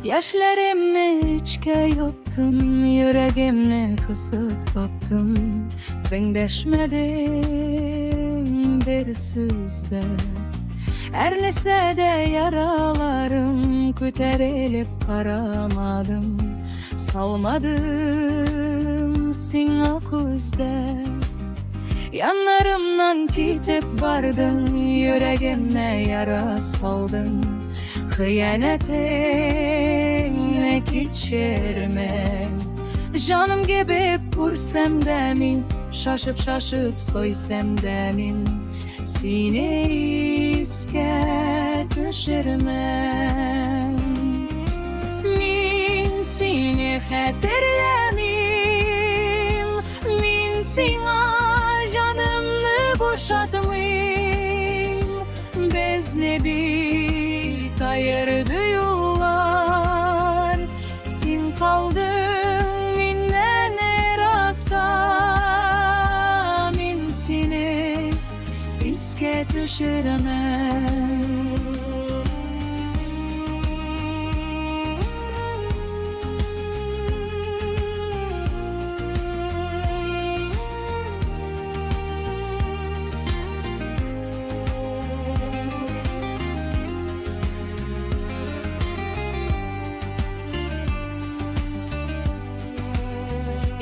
Yaşlarımni içke yuttum, yüreğimni kısıp tuttum. Ben deşmedim bir sözde. Her nese de yaralarım, küterilip karamadım. Salmadım sina kuzde. Yanlarımdan gidip bardın, yüreğime yara saldın. Hıyanetine geçirmem. Canım gibi vursam demin, şaşıp soysam demin. Seni iske düşürmem. Min seni xatirlemim, min sana canımı boşatmayım. Bizne bir ayırdı yollar, sen kaldın minden erakta. Min seni iske düşüremem.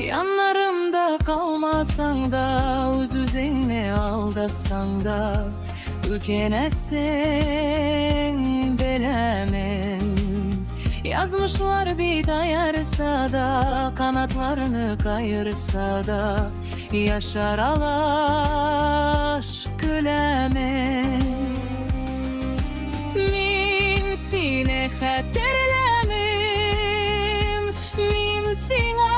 Yanlarımda kalmasan da, özünle aldasan da, ülkenesin bilemem. Yazmışlar bir dayarsa da, kanatlarını kayırsa da, yaşar alaş gülemem. Min seni xatirlemim, min sana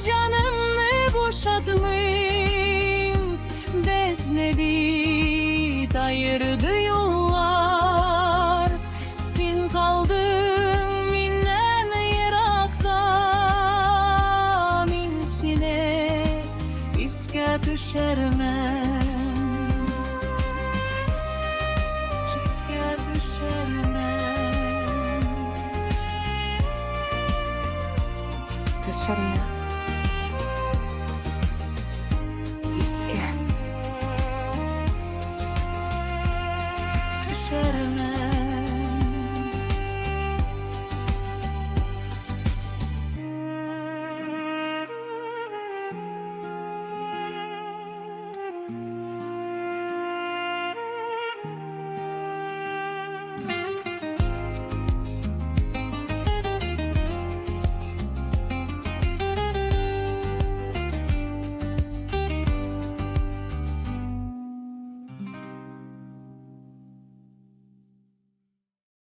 canımı boşatmayım. Bizne bir ayırdı yollar, sen kaldın minden yirakta. Min seni iske düşürmem. İske düşürmem. Düşürmem.